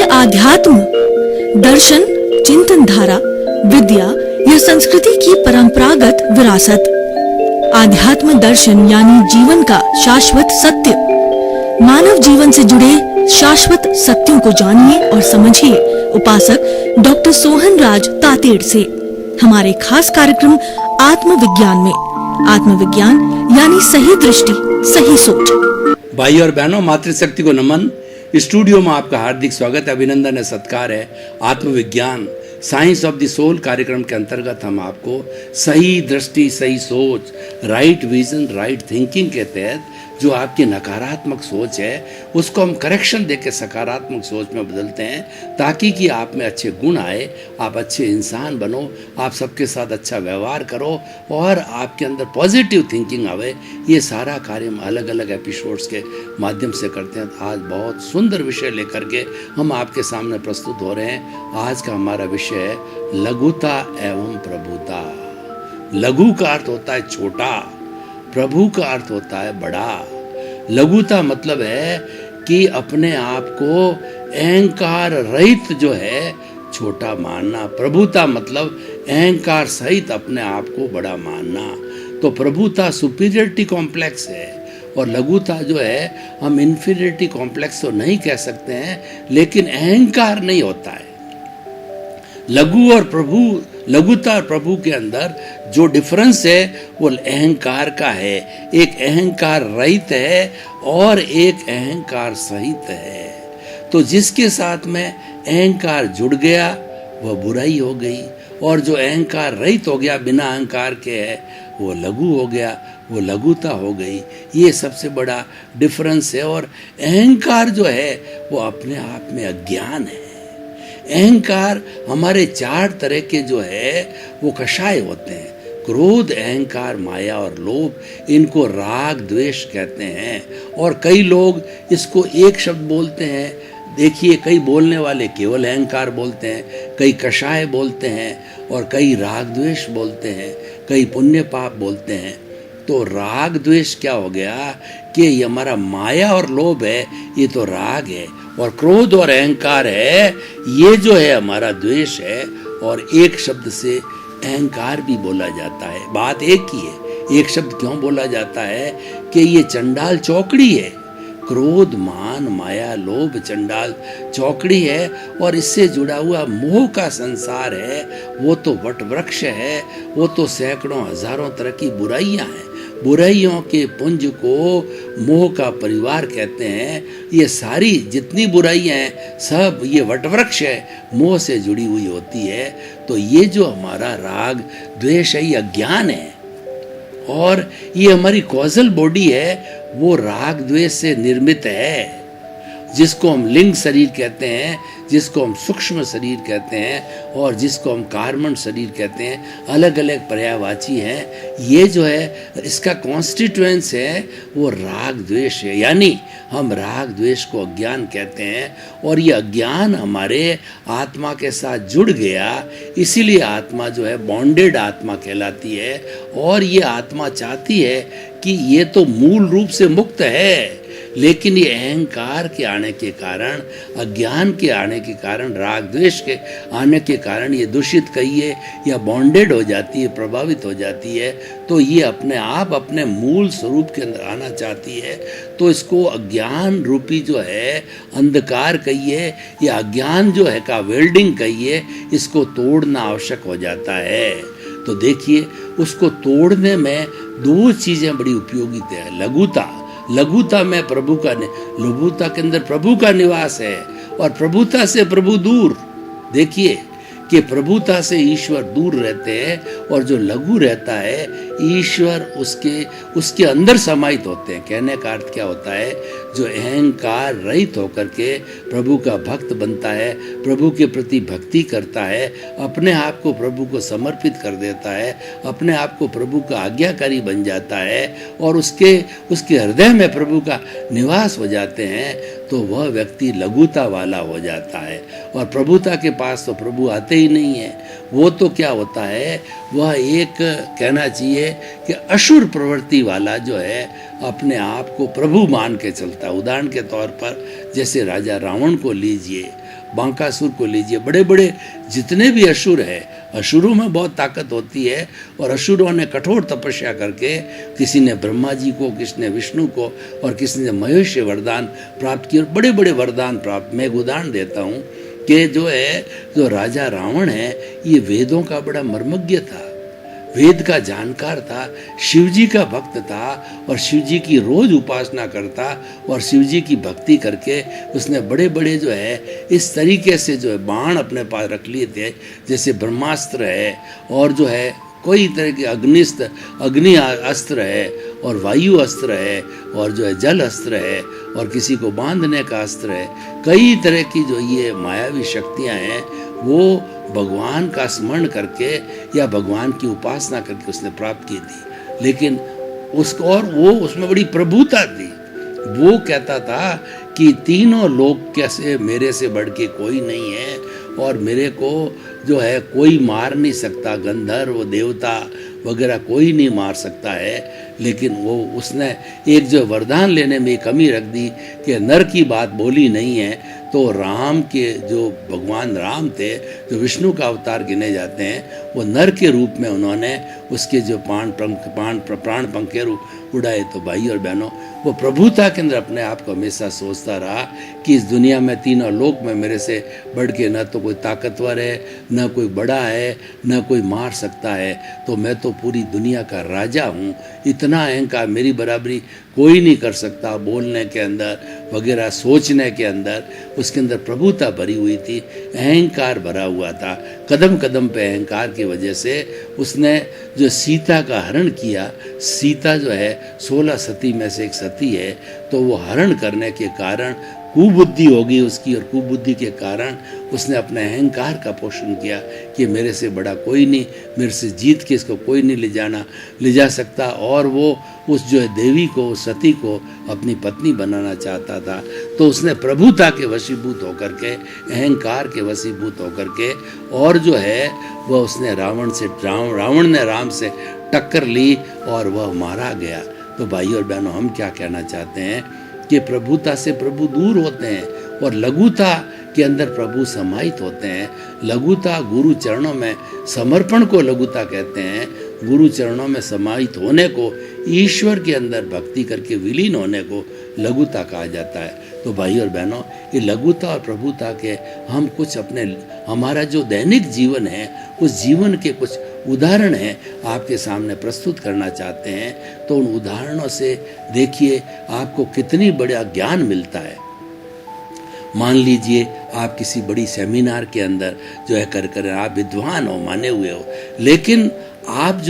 आध्यात्म, दर्शन, चिंतन धारा, विद्या या संस्कृति की परंपरागत विरासत। आध्यात्म दर्शन यानी जीवन का शाश्वत सत्य। मानव जीवन से जुड़े शाश्वत सत्यों को जानिए और समझिए उपासक डॉक्टर सोहन राज तातेड़ से हमारे खास कार्यक्रम आत्मविज्ञान में। आत्मविज्ञान यानी सही दृष्टि, सही सोच। भाई और बहनों, मातृशक्ति को नमन। स्टूडियो में आपका हार्दिक स्वागत, अभिनंदन है, सत्कार है। आत्मविज्ञान, साइंस ऑफ द सोल कार्यक्रम के अंतर्गत हम आपको सही दृष्टि, सही सोच, राइट विजन, राइट थिंकिंग के तहत जो आपकी नकारात्मक सोच है उसको हम करेक्शन देके सकारात्मक सोच में बदलते हैं, ताकि कि आप में अच्छे गुण आए, आप अच्छे इंसान बनो, आप सबके साथ अच्छा व्यवहार करो और आपके अंदर पॉजिटिव थिंकिंग आवे। ये सारा कार्य हम अलग अलग एपिसोड्स के माध्यम से करते हैं। आज बहुत सुंदर विषय लेकर के हम आपके सामने प्रस्तुत हो रहे हैं। आज का हमारा विषय है लघुता एवं प्रभुता। लघु का अर्थ होता है छोटा, प्रभु का अर्थ होता है बड़ा। लघुता मतलब है कि अपने आप को अहंकार रहित जो है छोटा मानना। प्रभुता मतलब अहंकार सहित अपने आप को बड़ा मानना। तो प्रभुता सुपीरियरिटी कॉम्प्लेक्स है और लघुता जो है हम इन्फीरियरिटी कॉम्प्लेक्स तो नहीं कह सकते हैं, लेकिन अहंकार नहीं होता है। लघु और प्रभु, लघुता और प्रभु के अंदर जो डिफरेंस है वो अहंकार का है। एक अहंकार रहित है और एक अहंकार सहित है। तो जिसके साथ में अहंकार जुड़ गया वह बुराई हो गई, और जो अहंकार रहित हो गया, बिना अहंकार के है, वो लघु हो गया, वो लघुता हो गई। ये सबसे बड़ा डिफरेंस है। और अहंकार जो है वो अपने आप में अज्ञान है। अहंकार हमारे 4 तरह के जो है वो कषाय होते हैं: क्रोध, अहंकार, माया और लोभ। इनको राग द्वेष कहते हैं। और कई लोग इसको एक शब्द बोलते हैं। देखिए, कई बोलने वाले केवल अहंकार बोलते हैं, कई कषाय बोलते हैं और कई राग द्वेष बोलते हैं, कई पुण्य पाप बोलते हैं। तो राग द्वेष क्या हो गया कि ये हमारा माया और लोभ है, ये तो राग है, और क्रोध और अहंकार है, ये जो है हमारा द्वेष है। और एक शब्द से अहंकार भी बोला जाता है। बात एक ही है। एक शब्द क्यों बोला जाता है कि ये चंडाल चौकड़ी है। क्रोध, मान, माया, लोभ चंडाल चौकड़ी है, और इससे जुड़ा हुआ मोह का संसार है। वो तो वट वृक्ष है, वो तो सैकड़ों हजारों तरह की बुराइयां हैं। बुराइयों के पुंज को मोह का परिवार कहते हैं। ये सारी जितनी बुराइयां हैं सब ये वटवृक्ष है, मोह से जुड़ी हुई होती है। तो ये जो हमारा राग द्वेष है ये अज्ञान है, और ये हमारी कॉजल बॉडी है वो राग द्वेष से निर्मित है। जिसको हम लिंग शरीर कहते हैं, जिसको हम सूक्ष्म शरीर कहते हैं और जिसको हम कार्बन शरीर कहते हैं, अलग अलग पर्यायवाची हैं। ये जो है इसका कॉन्स्टिट्यूएंस है वो राग द्वेष है। यानी हम राग द्वेष को अज्ञान कहते हैं, और ये अज्ञान हमारे आत्मा के साथ जुड़ गया। इसीलिए आत्मा जो है बॉन्डेड आत्मा कहलाती है। और ये आत्मा चाहती है कि ये तो मूल रूप से मुक्त है, लेकिन ये अहंकार के आने के कारण, अज्ञान के आने के कारण, राग द्वेष के आने के कारण ये दूषित कहिए या बॉन्डेड हो जाती है, प्रभावित हो जाती है। तो ये अपने आप अपने मूल स्वरूप के अंदर आना चाहती है। तो इसको अज्ञान रूपी जो है अंधकार कहिए या अज्ञान जो है का वेल्डिंग कहिए, इसको तोड़ना आवश्यक हो जाता है। तो देखिए, उसको तोड़ने में 2 चीज़ें बड़ी उपयोगी है। लघुता में प्रभु का, लघुता के अंदर प्रभु का निवास है, और प्रभुता से प्रभु दूर। देखिए कि प्रभुता से ईश्वर दूर रहते हैं, और जो लघु रहता है ईश्वर उसके अंदर समाहित होते हैं। कहने का अर्थ क्या होता है, जो अहंकार रहित होकर के प्रभु का भक्त बनता है, प्रभु के प्रति भक्ति करता है, अपने आप को प्रभु को समर्पित कर देता है, अपने आप को प्रभु का आज्ञाकारी बन जाता है, और उसके हृदय में प्रभु का निवास हो जाते हैं, तो वह व्यक्ति लघुता वाला हो जाता है। और प्रभुता के पास तो प्रभु आते ही नहीं है। वो तो क्या होता है, वह एक कहना चाहिए कि असुर प्रवृत्ति वाला जो है अपने आप को प्रभु मान के चलता है। उदाहरण के तौर पर जैसे राजा रावण को लीजिए। बांकासुर को लीजिए, बड़े बड़े जितने भी असुर है, असुरों में बहुत ताकत होती है और असुरों ने कठोर तपस्या करके किसी ने ब्रह्मा जी को, किसी ने विष्णु को और किसी ने महेश से वरदान प्राप्त किए और बड़े बड़े वरदान प्राप्त। मैं एक उदाहरण देता हूँ कि जो राजा रावण है ये वेदों का बड़ा मर्मज्ञ था, वेद का जानकार था, शिव जी का भक्त था और शिव जी की रोज उपासना करता और शिव जी की भक्ति करके उसने बड़े बड़े इस तरीके से बाण अपने पास रख लिए थे, जैसे ब्रह्मास्त्र है और कोई तरह के अग्नि अस्त्र है और वायु अस्त्र है और जल अस्त्र है और किसी को बांधने का अस्त्र है। कई तरह की ये मायावी शक्तियां हैं वो भगवान का स्मरण करके या भगवान की उपासना करके उसने प्राप्त की थी। लेकिन वो उसमें बड़ी प्रभुता थी। वो कहता था कि तीनों लोग कैसे मेरे से बढ़ के कोई नहीं है और मेरे को कोई मार नहीं सकता, गंधर्व देवता वगैरह कोई नहीं मार सकता है। लेकिन उसने एक वरदान लेने में कमी रख दी कि नर की बात बोली नहीं है। तो राम के भगवान राम थे, जो विष्णु का अवतार गिने जाते हैं, वो नर के रूप में उन्होंने उसके प्राण पंखे उड़ाए। तो भाई और बहनों, वो प्रभुता के अंदर अपने आप को हमेशा सोचता रहा कि इस दुनिया में तीनों लोक में मेरे से बढ़ के न तो कोई ताकतवर है, न कोई बड़ा है, न कोई मार सकता है, तो मैं तो पूरी दुनिया का राजा हूँ। इतना अहंकार, मेरी बराबरी कोई नहीं कर सकता। बोलने के अंदर वगैरह, सोचने के अंदर उसके अंदर प्रभुता भरी हुई थी, अहंकार भरा हुआ था। कदम कदम पे अहंकार की वजह से उसने सीता का हरण किया। सीता 16 सती में से एक सती है, तो वो हरण करने के कारण कुबुद्धि होगी उसकी और कुबुद्धि के कारण उसने अपने अहंकार का पोषण किया कि मेरे से बड़ा कोई नहीं, मेरे से जीत के इसको कोई नहीं ले जा सकता। और वो उस देवी को, सती को अपनी पत्नी बनाना चाहता था। तो उसने प्रभुता के वशीभूत होकर के, अहंकार के वशीभूत होकर के और वह उसने रावण ने राम से टक्कर ली और वह मारा गया। तो भाई और बहनों, हम क्या कहना चाहते हैं कि प्रभुता से प्रभु दूर होते हैं और लघुता के अंदर प्रभु समाहित होते हैं। लघुता, गुरु चरणों में समर्पण को लघुता कहते हैं। गुरु चरणों में समाहित होने को, ईश्वर के अंदर भक्ति करके विलीन होने को लघुता कहा जाता है। तो भाई और बहनों, ये लघुता और प्रभुता के हम कुछ हमारा दैनिक जीवन है, उस जीवन के कुछ उदाहरण हैं आपके सामने प्रस्तुत करना चाहते हैं। तो उन उदाहरणों से देखिए आपको कितनी बड़ा ज्ञान मिलता है। मान लीजिए आप किसी बड़ी सेमिनार के अंदर कर आप विद्वान हो, माने हुए हो, लेकिन आप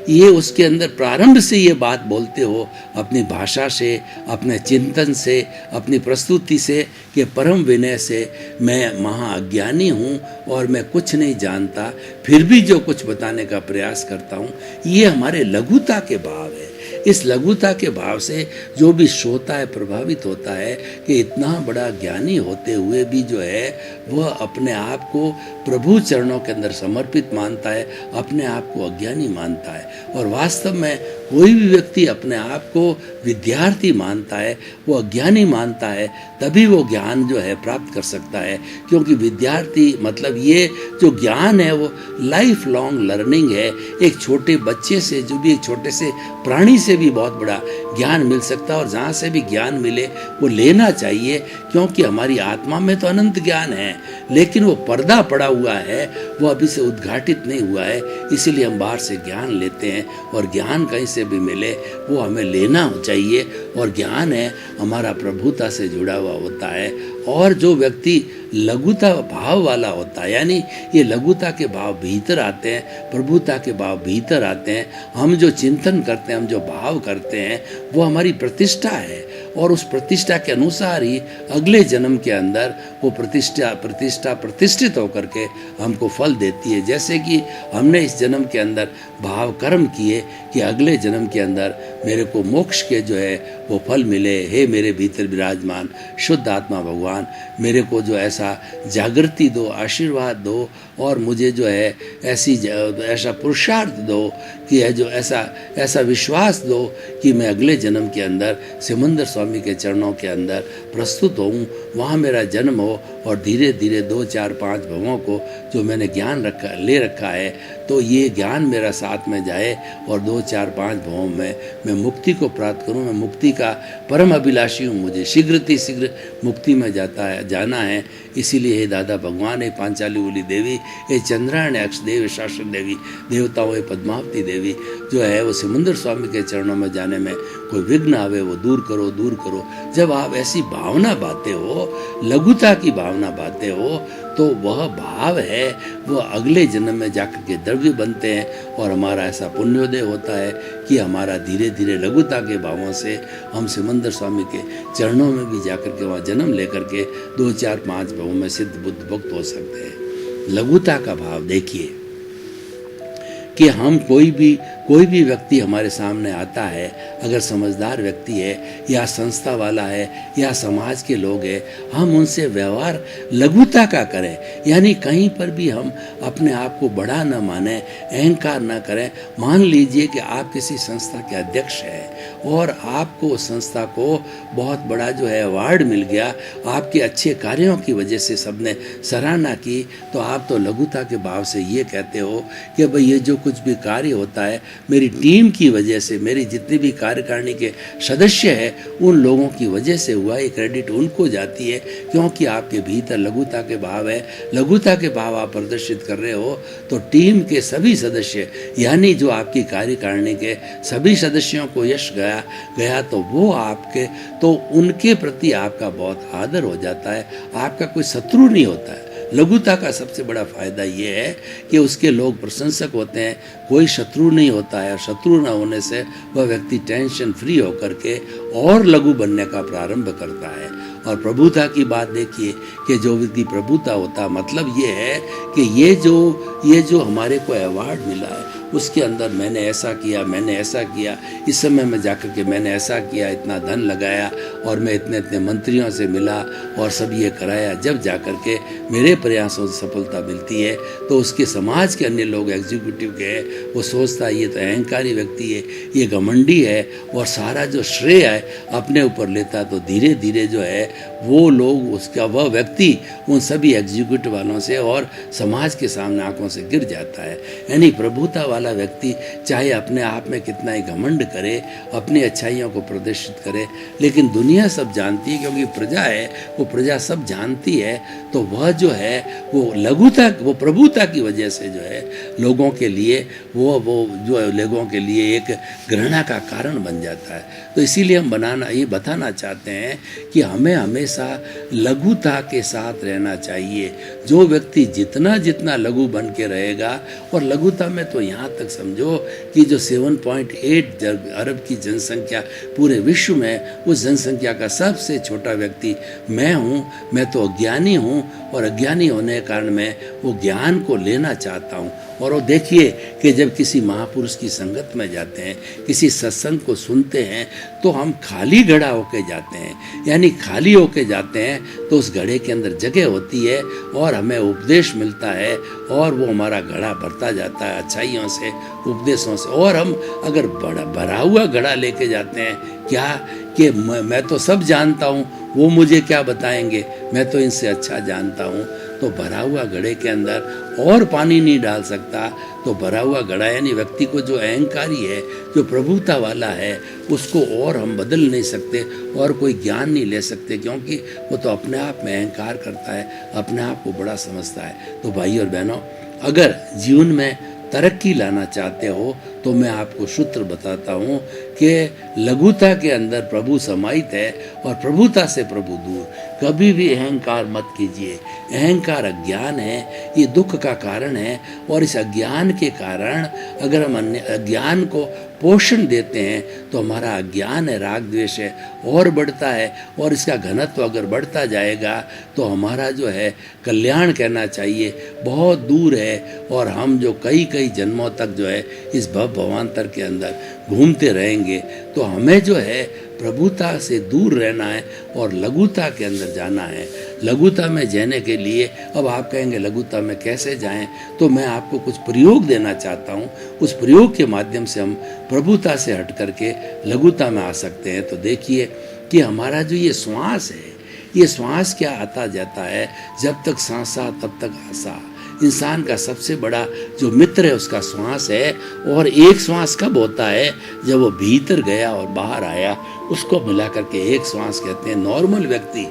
ये उसके अंदर प्रारंभ से ये बात बोलते हो अपनी भाषा से, अपने चिंतन से, अपनी प्रस्तुति से कि परम विनय से मैं महाअज्ञानी हूँ और मैं कुछ नहीं जानता, फिर भी जो कुछ बताने का प्रयास करता हूँ, ये हमारे लघुता के भाव है। इस लघुता के भाव से जो भी श्रोता है प्रभावित होता है कि इतना बड़ा ज्ञानी होते हुए भी वह अपने आप को प्रभु चरणों के अंदर समर्पित मानता है, अपने आप को अज्ञानी मानता है। और वास्तव में कोई भी व्यक्ति अपने आप को विद्यार्थी मानता है, वो अज्ञानी मानता है, तभी वो ज्ञान प्राप्त कर सकता है। क्योंकि विद्यार्थी मतलब ये ज्ञान है वो लाइफ लॉन्ग लर्निंग है। एक छोटे बच्चे से, एक छोटे से प्राणी से भी बहुत बड़ा ज्ञान मिल सकता है और जहाँ से भी ज्ञान मिले वो लेना चाहिए। क्योंकि हमारी आत्मा में तो अनंत ज्ञान है, लेकिन वो पर्दा पड़ा हुआ है, वो अभी से उद्घाटित नहीं हुआ है। इसीलिए हम बाहर से ज्ञान लेते हैं और ज्ञान कहीं से भी मिले वो हमें लेना चाहिए। और ज्ञान है हमारा प्रभुता से जुड़ा हुआ होता है। और जो व्यक्ति लघुता भाव वाला होता है, यानी ये लघुता के भाव भीतर आते हैं, प्रभुता के भाव भीतर आते हैं, हम जो चिंतन करते हैं, हम जो भाव करते हैं, वो हमारी प्रतिष्ठा है। और उस प्रतिष्ठा के अनुसार ही अगले जन्म के अंदर वो प्रतिष्ठा प्रतिष्ठित होकर के हमको फल देती है। जैसे कि हमने इस जन्म के अंदर भाव कर्म किए कि अगले जन्म के अंदर मेरे को मोक्ष के वो फल मिले। हे मेरे भीतर विराजमान शुद्ध आत्मा भगवान, मेरे को ऐसा जागृति दो, आशीर्वाद दो और मुझे ऐसा पुरुषार्थ दो कि ऐसा विश्वास दो कि मैं अगले जन्म के अंदर सिमंदर स्वामी के चरणों के अंदर प्रस्तुत हूँ, वहाँ मेरा जन्म हो, और धीरे धीरे 2 4 5 भवों को जो मैंने ज्ञान ले रखा है, तो ये ज्ञान मेरा साथ में जाए और 2 4 5 भवों में मैं मुक्ति को प्राप्त करूं। मैं मुक्ति का परम अभिलाषी हूं, मुझे शीघ्र मुक्ति में जाना है। इसीलिए हे दादा भगवान, हे पांचाली बोली देवी, हे चंद्रायण अक्ष देवी, शासक देवी, देवताओं, हे पद्मावती देवी, जो है वो समुद्र स्वामी के चरणों में जाने में कोई विघ्न आवे वो दूर करो, दूर करो। जब आप ऐसी भावना बातें हो, लघुता की भावना बातें हो, तो वह भाव है वो अगले जन्म में जाकर के द्रव्य बनते हैं और हमारा ऐसा पुण्योदय होता है कि हमारा धीरे धीरे लघुता के भावों से हम सिमंदर स्वामी के चरणों में भी जाकर के वहाँ जन्म लेकर के 2 4 5 भावों में सिद्ध बुद्ध भक्त हो सकते हैं। लघुता का भाव देखिए कि हम कोई भी व्यक्ति हमारे सामने आता है, अगर समझदार व्यक्ति है या संस्था वाला है या समाज के लोग हैं, हम उनसे व्यवहार लघुता का करें। यानी कहीं पर भी हम अपने आप को बड़ा न माने, अहंकार न करें। मान लीजिए कि आप किसी संस्था के अध्यक्ष हैं और आपको उस संस्था को बहुत बड़ा जो है अवार्ड मिल गया, आपके अच्छे कार्यों की वजह से सबने सराहना की, तो आप तो लघुता के भाव से ये कहते हो कि भाई ये जो कुछ भी कार्य होता है मेरी टीम की वजह से, मेरी जितने भी कार्यकारिणी के सदस्य हैं उन लोगों की वजह से हुआ, ये क्रेडिट उनको जाती है, क्योंकि आपके भीतर लघुता के भाव है। लघुता के भाव आप प्रदर्शित कर रहे हो तो टीम के सभी सदस्य, यानी जो आपकी कार्यकारिणी के सभी सदस्यों को यश गया तो वो आपके, तो उनके प्रति आपका बहुत आदर हो जाता है, आपका कोई शत्रु नहीं होता है। लघुता का सबसे बड़ा फायदा ये है कि उसके लोग प्रशंसक होते हैं, कोई शत्रु नहीं होता है, और शत्रु न होने से वह व्यक्ति टेंशन फ्री होकर के और लघु बनने का प्रारंभ करता है। और प्रभुता की बात देखिए कि जो व्यक्ति प्रभुता होता, मतलब ये है कि ये जो हमारे को अवार्ड मिला है उसके अंदर मैंने ऐसा किया, इस समय में जाकर के मैंने ऐसा किया, इतना धन लगाया और मैं इतने मंत्रियों से मिला और सब ये कराया। जब जाकर के मेरे प्रयासों से सफलता मिलती है तो उसके समाज के अन्य लोग एग्जीक्यूटिव के हैं, वो सोचता है ये तो अहंकारी व्यक्ति है, ये घमंडी है, और सारा जो श्रेय है अपने ऊपर लेता। तो धीरे धीरे जो है वो लोग, वह व्यक्ति उन सभी एग्जीक्यूटिव वालों से और समाज के सामने आंखों से गिर जाता है। यानी प्रभुता वाला व्यक्ति चाहे अपने आप में कितना ही घमंड करे, अपनी अच्छाइयों को प्रदर्शित करे, लेकिन दुनिया सब जानती है, क्योंकि प्रजा है, वो प्रजा सब जानती है, तो वह जो है वो लघुता, वो प्रभुता की वजह से जो है लोगों के लिए वो जो है लोगों के लिए एक घृणा का कारण बन जाता है। तो इसीलिए हम ये बताना चाहते हैं कि हमें हमेशा लघुता के साथ रहना चाहिए। जो व्यक्ति जितना लघु बन के रहेगा, और लघुता में तो यहाँ तक समझो कि जो 7.8 अरब की जनसंख्या पूरे विश्व में, उस जनसंख्या का सबसे छोटा व्यक्ति मैं हूँ। मैं तो अज्ञानी हूँ और अज्ञानी होने के कारण मैं वो ज्ञान को लेना चाहता हूँ। और वो देखिए कि जब किसी महापुरुष की संगत में जाते हैं, किसी सत्संग को सुनते हैं, तो हम खाली घड़ा होके जाते हैं। यानी खाली होके जाते हैं तो उस घड़े के अंदर जगह होती है और हमें उपदेश मिलता है, और वो हमारा घड़ा भरता जाता है अच्छाइयों से, उपदेशों से। और हम अगर भरा हुआ घड़ा लेके जाते हैं, क्या कि मैं तो सब जानता हूँ, वो मुझे क्या बताएंगे, मैं तो इनसे अच्छा जानता हूँ, तो भरा हुआ घड़े के अंदर और पानी नहीं डाल सकता। तो भरा हुआ घड़ा यानी व्यक्ति को जो अहंकारी है, जो प्रभुता वाला है, उसको और हम बदल नहीं सकते और कोई ज्ञान नहीं ले सकते, क्योंकि वो तो अपने आप में अहंकार करता है, अपने आप को बड़ा समझता है। तो भाई और बहनों, अगर जीवन में तरक्की लाना चाहते हो तो मैं आपको सूत्र बताता हूँ कि लघुता के अंदर प्रभु समाहित है और प्रभुता से प्रभु दूर। कभी भी अहंकार मत कीजिए। अहंकार अज्ञान है, ये दुख का कारण है, और इस अज्ञान के कारण अगर हम अज्ञान को पोषण देते हैं तो हमारा अज्ञान है, राग द्वेष है, और बढ़ता है, और इसका घनत्व अगर बढ़ता जाएगा तो हमारा जो है कल्याण कहना चाहिए बहुत दूर है, और हम जो कई जन्मों तक जो है इस भवांतर के अंदर घूमते रहेंगे। तो हमें जो है प्रभुता से दूर रहना है और लघुता के अंदर जाना है। लघुता में जाने के लिए, अब आप कहेंगे लघुता में कैसे जाएं, तो मैं आपको कुछ प्रयोग देना चाहता हूं। उस प्रयोग के माध्यम से हम प्रभुता से हट करके लघुता में आ सकते हैं। तो देखिए कि हमारा जो ये श्वास है, ये श्वास क्या आता जाता है, जब तक सांसा तब तक आसा। इंसान का सबसे बड़ा जो मित्र है उसका श्वास है। और एक श्वास कब होता है, जब वो भीतर गया और बाहर आया, उसको मिला करके एक श्वास कहते हैं। नॉर्मल व्यक्ति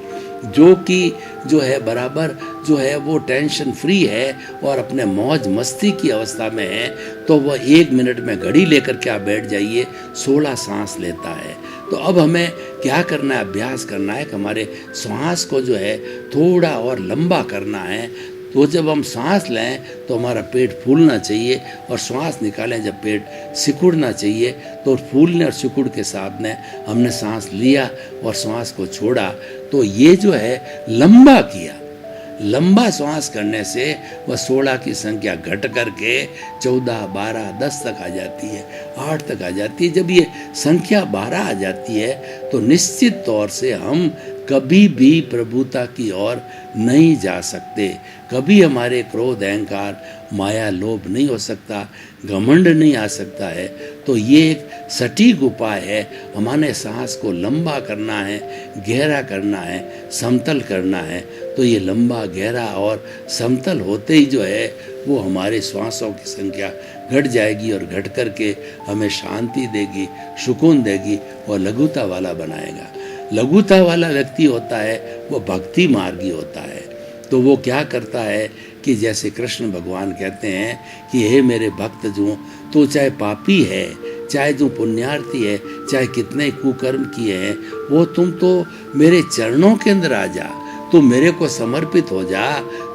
जो कि जो है बराबर जो है वो टेंशन फ्री है और अपने मौज मस्ती की अवस्था में है, तो वह 1 मिनट में घड़ी लेकर के आप बैठ जाइए, 16 सांस लेता है। तो अब हमें क्या करना है, अभ्यास करना है कि हमारे श्वास को जो है थोड़ा और लंबा करना है। तो जब हम सांस लें तो हमारा पेट फूलना चाहिए, और श्वास निकालें जब पेट सिकुड़ना चाहिए। तो फूलने और सिकुड़ के साथ में हमने सांस लिया और श्वास को छोड़ा, तो ये जो है लंबा किया। लंबा श्वास करने से वह 16 की संख्या घट करके 14, 12, 10 तक आ जाती है, 8 तक आ जाती है। जब ये संख्या 12 आ जाती है तो निश्चित तौर से हम कभी भी प्रभुता की ओर नहीं जा सकते। कभी हमारे क्रोध, अहंकार, माया, लोभ नहीं हो सकता, घमंड नहीं आ सकता है। तो ये एक सटीक उपाय है। हमारे सांस को लंबा करना है, गहरा करना है, समतल करना है। तो ये लंबा, गहरा और समतल होते ही जो है वो हमारे श्वासों की संख्या घट जाएगी, और घट करके हमें शांति देगी, सुकून देगी और लघुता वाला बनाएगा। लघुता वाला व्यक्ति होता है वो भक्ति मार्गी होता है। तो वो क्या करता है कि जैसे कृष्ण भगवान कहते हैं कि हे मेरे भक्त जो, तो चाहे पापी है, चाहे तू पुण्यार्थी है, चाहे कितने कुकर्म किए हैं, वो तुम तो मेरे चरणों के अंदर आ जा, तू मेरे को समर्पित हो जा।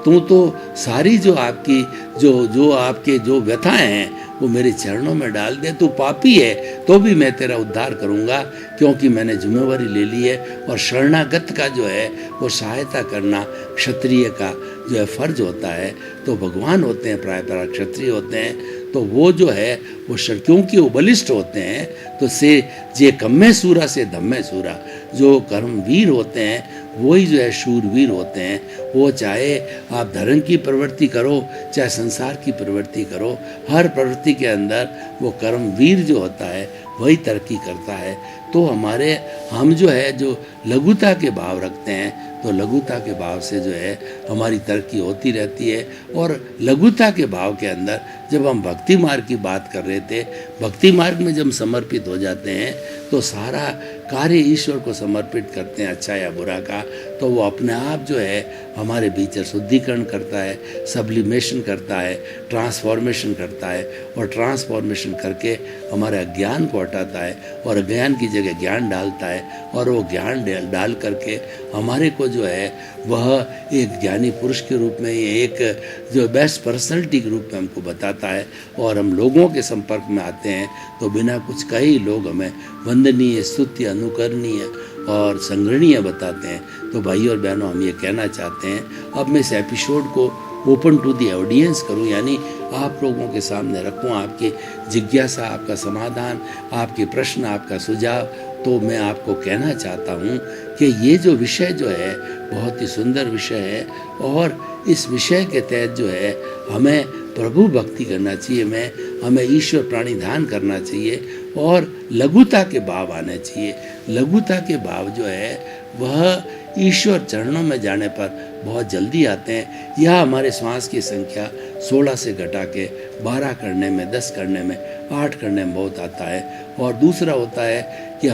तू तो सारी जो आपकी जो आपके जो व्यथाएं हैं वो मेरे चरणों में डाल दे। तू पापी है तो भी मैं तेरा उद्धार करूंगा, क्योंकि मैंने जिम्मेवारी ले ली है। और शरणागत का जो है वो सहायता करना क्षत्रिय का जो है फर्ज होता है। तो भगवान होते हैं, प्राय क्षत्रिय होते हैं। तो वो जो है वो क्योंकि वो बलिष्ठ होते हैं, तो से जे कम्मे सूरा से धम्मे सूरा, जो कर्मवीर होते हैं वही जो है शूरवीर होते हैं। वो चाहे आप धर्म की प्रवृत्ति करो, चाहे संसार की प्रवृत्ति करो, हर प्रवृत्ति के अंदर वो कर्मवीर जो होता है वही तरक्की करता है। तो हम जो है जो लघुता के भाव रखते हैं, तो लघुता के भाव से जो है हमारी तरक्की होती रहती है। और लघुता के भाव के अंदर जब हम भक्ति मार्ग की बात कर रहे थे, भक्ति मार्ग में जब समर्पित हो जाते हैं तो सारा कार्य ईश्वर को समर्पित करते हैं, अच्छा या बुरा का। तो वो अपने आप जो है हमारे भीतर शुद्धिकरण करता है, सब्लिमेशन करता है, ट्रांसफॉर्मेशन करता है, और ट्रांसफॉर्मेशन करके हमारे अज्ञान को हटाता है और अज्ञान की जगह ज्ञान डालता है। और वो ज्ञान डाल करके हमारे को जो है वह एक ज्ञानी पुरुष के रूप में, एक जो बेस्ट पर्सनैलिटी के रूप में हमको बताता है। और हम लोगों के संपर्क में आते हैं तो बिना कुछ कहे ही लोग हमें वंदनीय, स्तुत्य, अनुकरणीय और संग्रहणीय बताते हैं। तो भाई और बहनों, हम ये कहना चाहते हैं, अब मैं इस एपिसोड को ओपन टू दी ऑडियंस करूं, यानी आप लोगों के सामने रखूं आपकी जिज्ञासा, आपका समाधान, आपके प्रश्न, आपका सुझाव। तो मैं आपको कहना चाहता हूं कि ये जो विषय जो है बहुत ही सुंदर विषय है, और इस विषय के तहत जो है हमें प्रभु भक्ति करना चाहिए, हमें ईश्वर प्राणिधान करना चाहिए, और लघुता के भाव आने चाहिए। लघुता के भाव जो है वह ईश्वर चरणों में जाने पर बहुत जल्दी आते हैं। यह हमारे श्वास की संख्या 16 से घटा के 12 करने में, 10 करने में, 8 करने में बहुत आता है। और दूसरा होता है कि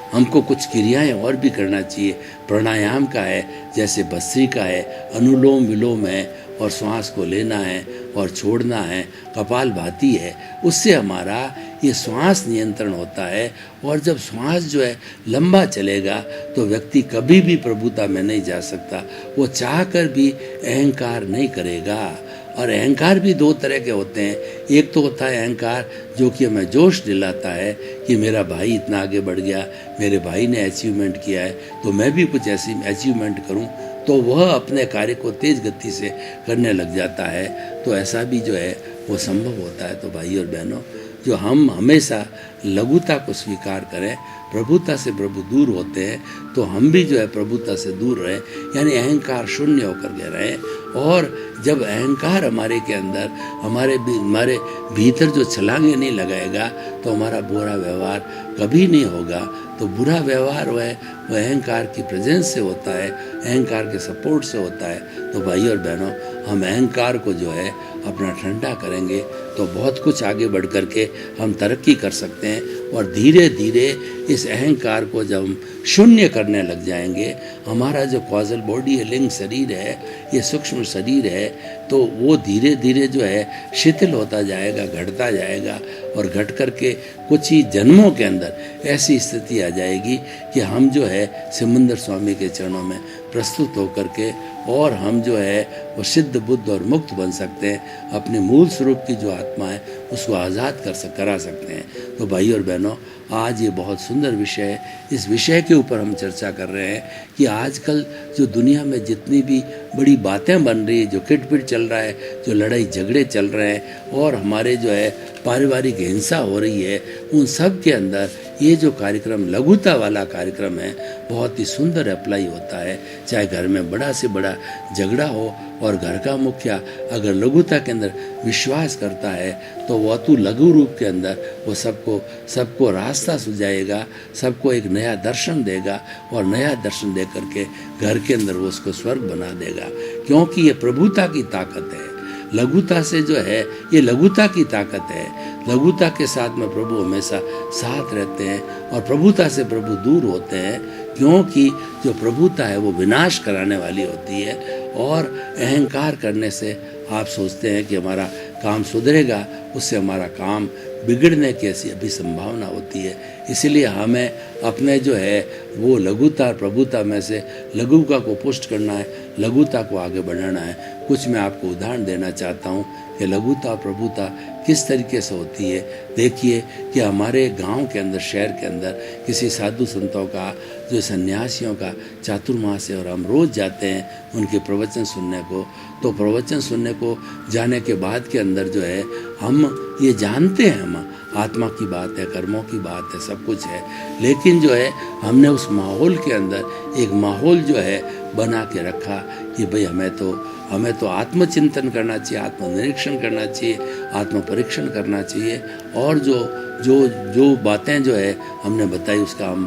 हमको कुछ क्रियाएं और भी करना चाहिए। प्राणायाम का है, जैसे भस्त्रिका है, अनुलोम विलोम है, और श्वास को लेना है और छोड़ना है, कपालभाति है। उससे हमारा ये श्वास नियंत्रण होता है। और जब श्वास जो है लंबा चलेगा तो व्यक्ति कभी भी प्रभुता में नहीं जा सकता। वो चाह कर भी अहंकार नहीं करेगा। और अहंकार भी 2 तरह के होते हैं। एक तो होता है अहंकार जो कि हमें जोश दिलाता है कि मेरा भाई इतना आगे बढ़ गया, मेरे भाई ने अचीवमेंट किया है, तो मैं भी कुछ ऐसी अचीवमेंट करूं। तो वह अपने कार्य को तेज गति से करने लग जाता है। तो ऐसा भी जो है वो संभव होता है। तो भाई और बहनों, जो हम हमेशा लघुता को स्वीकार करें, प्रभुता से प्रभु दूर होते हैं, तो हम भी जो है प्रभुता से दूर रहें, यानी अहंकार शून्य होकर के रहें। और जब अहंकार हमारे के अंदर, हमारे भीतर जो छलांगे नहीं लगाएगा, तो हमारा बुरा व्यवहार कभी नहीं होगा। तो बुरा व्यवहार वह अहंकार की प्रेजेंस से होता है, अहंकार के सपोर्ट से होता है। तो भाई और बहनों, हम अहंकार को जो है अपना ठंडा करेंगे तो बहुत कुछ आगे बढ़ कर के हम तरक्की कर सकते हैं। और धीरे धीरे इस अहंकार को जब हम शून्य करने लग जाएंगे, हमारा जो कॉजल बॉडी है, लिंग शरीर है, ये सूक्ष्म शरीर है, तो वो धीरे धीरे जो है शिथिल होता जाएगा, घटता जाएगा। और घट कर के कुछ ही जन्मों के अंदर ऐसी स्थिति आ जाएगी कि हम जो है सिमंदर स्वामी के चरणों में प्रस्तुत होकर के और हम जो है वो सिद्ध बुद्ध और मुक्त बन सकते हैं। अपने मूल स्वरूप की जो आत्मा है उसको आज़ाद करा सकते हैं। तो भाई और बहनों, आज ये बहुत सुंदर विषय है। इस विषय के ऊपर हम चर्चा कर रहे हैं कि आजकल जो दुनिया में जितनी भी बड़ी बातें बन रही है, जो किटपिट चल रहा है, जो लड़ाई झगड़े चल रहे हैं और हमारे जो है पारिवारिक हिंसा हो रही है, उन सब के अंदर ये जो कार्यक्रम लघुता वाला कार्यक्रम है बहुत ही सुंदर अप्लाई होता है। चाहे घर में बड़ा से बड़ा झगड़ा हो और घर का मुखिया अगर लघुता के अंदर विश्वास करता है तो वह तो लघु रूप के अंदर वो सबको रास्ता सुझाएगा, सबको एक नया दर्शन देगा और नया दर्शन दे करके घर के अंदर वो उसको स्वर्ग बना देगा। क्योंकि ये प्रभुता की ताकत है। लघुता से जो है ये लघुता की ताकत है। लघुता के साथ में प्रभु हमेशा साथ रहते हैं और प्रभुता से प्रभु दूर होते हैं, क्योंकि जो प्रभुता है वो विनाश कराने वाली होती है। और अहंकार करने से आप सोचते हैं कि हमारा काम सुधरेगा, उससे हमारा काम बिगड़ने की ऐसी अभी संभावना होती है। इसलिए हमें अपने जो है वो लघुता प्रभुता में से लघुता को पुष्ट करना है, लघुता को आगे बढ़ाना है। कुछ मैं आपको उदाहरण देना चाहता हूँ कि लघुता प्रभुता किस तरीके से होती है। देखिए कि हमारे गांव के अंदर, शहर के अंदर किसी साधु संतों का, जो सन्यासियों का चातुर्मास है और हम रोज़ जाते हैं उनके प्रवचन सुनने को। तो प्रवचन सुनने को जाने के बाद के अंदर जो है हम ये जानते हैं, हम आत्मा की बात है, कर्मों की बात है, सब कुछ है, लेकिन जो है हमने उस माहौल के अंदर एक माहौल जो है बना के रखा कि भाई हमें तो आत्मचिंतन करना चाहिए, आत्मनिरीक्षण करना चाहिए, आत्म परीक्षण करना चाहिए। और जो बातें जो है हमने बताई उसका हम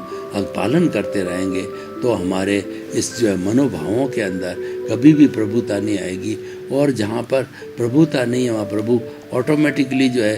पालन करते रहेंगे तो हमारे इस जो है मनोभावों के अंदर कभी भी प्रभुता नहीं आएगी। और जहाँ पर प्रभुता नहीं है वहाँ प्रभु ऑटोमेटिकली जो है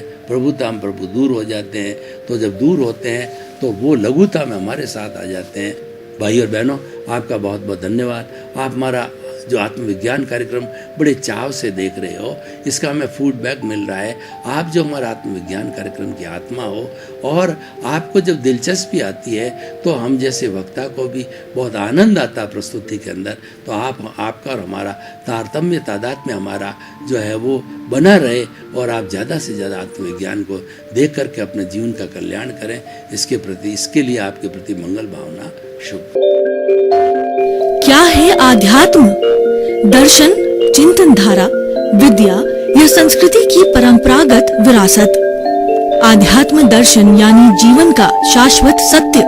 हम प्रभु दूर हो जाते हैं। तो जब दूर होते हैं तो वो लघुता में हमारे साथ आ जाते हैं। भाई और बहनों, आपका बहुत बहुत धन्यवाद। आप हमारा जो आत्मविज्ञान कार्यक्रम बड़े चाव से देख रहे हो, इसका हमें फीडबैक मिल रहा है। आप जो हमारा आत्मविज्ञान कार्यक्रम की आत्मा हो और आपको जब दिलचस्पी आती है तो हम जैसे वक्ता को भी बहुत आनंद आता है प्रस्तुति के अंदर। तो आपका और हमारा तारतम्य तादात्म्य हमारा जो है वो बना रहे और आप ज़्यादा से ज़्यादा आत्मविज्ञान को देख करके अपने जीवन का कल्याण करें। इसके लिए आपके प्रति मंगल भावना शुभ। क्या है आध्यात्म? दर्शन, चिंतन धारा, विद्या या संस्कृति की परंपरागत विरासत। आध्यात्म दर्शन यानी जीवन का शाश्वत सत्य।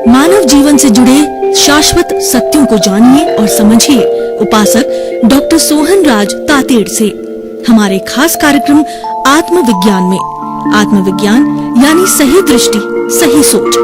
मानव जीवन से जुड़े शाश्वत सत्यों को जानिए और समझिए उपासक डॉक्टर सोहन राज तातेड़ से हमारे खास कार्यक्रम आत्मविज्ञान में। आत्मविज्ञान यानी सही दृष्टि, सही सोच।